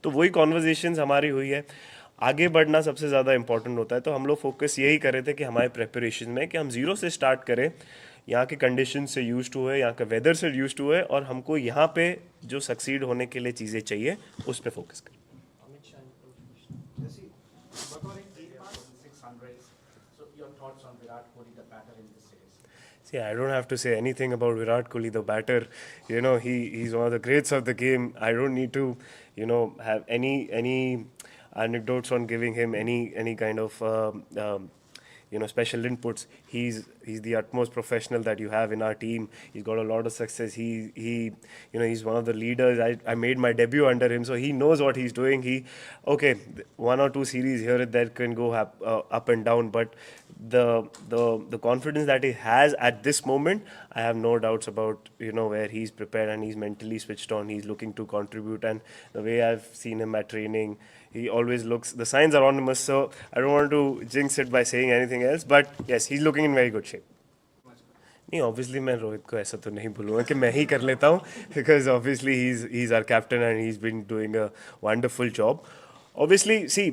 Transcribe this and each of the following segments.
तो वही कॉन्वर्जेशंस हमारी हुई है। आगे बढ़ना सबसे ज़्यादा इंपॉर्टेंट होता है, तो हम लोग फोकस यही कर रहे थे कि हमारे प्रेपरेशन में कि हम ज़ीरो से स्टार्ट करें, यहाँ के कंडीशन से यूज टू है, यहाँ का वेदर से यूज टू है, और हमको यहाँ पे जो सक्सीड होने के लिए चीज़ें चाहिए उस पर फोकस करें। Jesse, बतौर एक गेंद बाज 600, so your thoughts on Virat Kohli, the batter in this series? See, I don't have to say anything about Virat Kohli, the batter. He's one of the greats of the game. I don't need to, have any anecdotes on giving him any kind of special inputs. He's the utmost professional that you have in our team. He's got a lot of success. He's one of the leaders. I made my debut under him, so he knows what he's doing. One or two series here and there can go up and down, but the confidence that he has at this moment, I have no doubts about where he's prepared and he's mentally switched on. He's looking to contribute, and the way I've seen him at training, he always looks. The signs are on him, so I don't want to jinx it by saying anything else. But yes, he's looking in very good shape. नहीं, obviously मैं रोहित को ऐसा तो नहीं बोलूँगा कि मैं ही कर लेता हूँ, because obviously he is our captain and he is been doing a wonderful job. Obviously, see,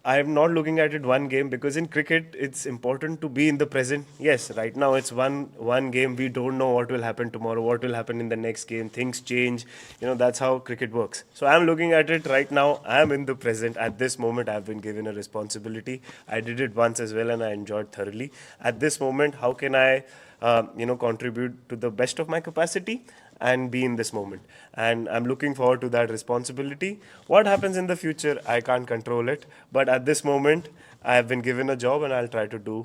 I am not looking at it one game, because in cricket it's important to be in the present. Yes, right now it's one game. We don't know what will happen tomorrow, what will happen in the next game. Things change. That's how cricket works. So I'm looking at it right now. I am in the present. At this moment, I've been given a responsibility. I did it once as well, and I enjoyed thoroughly. At this moment, how can I contribute to the best of my capacity and be in this moment? And I'm looking forward to that responsibility. What happens in the future, I can't control it, but at this moment I have been given a job, and I'll try to do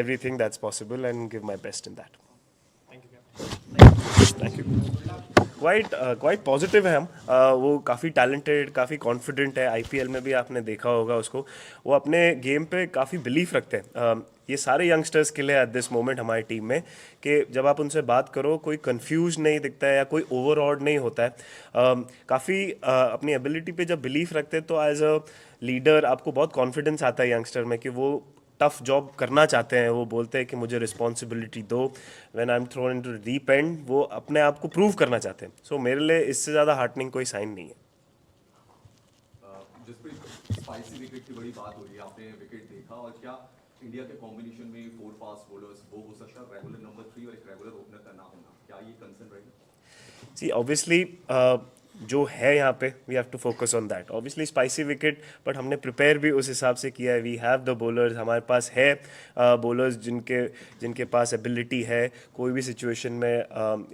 everything that's possible and give my best in that. Thank you, Captain. Thank you. Quite positive है हम. वो काफ़ी talented, काफ़ी confident है. IPL में भी आपने देखा होगा उसको. वो अपने गेम पे काफ़ी बिलीफ रखते हैं. ये सारे यंगस्टर्स के लिए एट दिस मोमेंट हमारी टीम में, कि जब आप उनसे बात करो, कोई कंफ्यूज नहीं दिखता है या कोई ओवरऑड नहीं होता है. काफ़ी अपनी एबिलिटी पे जब बिलीफ रखते हैं, तो एज अ लीडर आपको बहुत कॉन्फिडेंस आता है यंगस्टर में, कि वो टफ जॉब करना चाहते हैं. वो बोलते हैं कि मुझे रिस्पॉन्सिबिलिटी दो. When I am throne into the deep and, वो अपने आप को प्रूव करना चाहते हैं. सो मेरे लिए इससे ज़्यादा हार्टनिंग कोई साइन नहीं है. जसप्रीत, स्पाइसी विकेट की बड़ी बात हो रही है. आपने विकेट देखा, और क्या इंडिया के कॉम्बिनेशन में 4 फास्ट बॉलर्स, वो हो सकता है रेगुलर नंबर 3 और एक रेगुलर ओपनर का ना होना, क्या ये कंसर्न रहेगा? सी, ऑब्वियसली जो है यहाँ पे, we have to focus on that. Obviously spicy wicket, but हमने प्रिपेयर भी उस हिसाब से किया है. वी हैव द बॉलर्स, हमारे पास है बॉलर्स जिनके पास एबिलिटी है कोई भी सिचुएशन में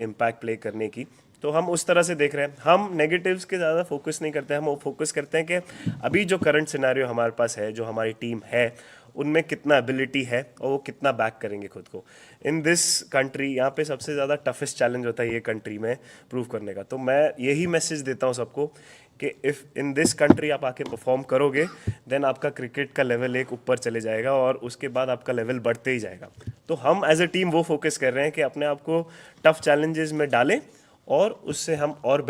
इम्पैक्ट प्ले करने की. तो हम उस तरह से देख रहे हैं. हम नेगेटिव्स के ज़्यादा फोकस नहीं करते हैं. हम वो फोकस करते हैं कि अभी जो करंट सिनेरियो हमारे पास है, जो हमारी टीम है, उनमें कितना एबिलिटी है और वो कितना बैक करेंगे खुद को. इन दिस कंट्री, यहाँ पे सबसे ज़्यादा टफेस्ट चैलेंज होता है ये कंट्री में प्रूव करने का. तो मैं यही मैसेज देता हूँ सबको, कि इफ़ इन दिस कंट्री आप आके परफॉर्म करोगे, देन आपका क्रिकेट का लेवल एक ऊपर चले जाएगा, और उसके बाद आपका लेवल बढ़ते ही जाएगा. तो हम एज अ टीम वो फोकस कर रहे हैं कि अपने आप को टफ चैलेंजेस में डालें, और उससे हम और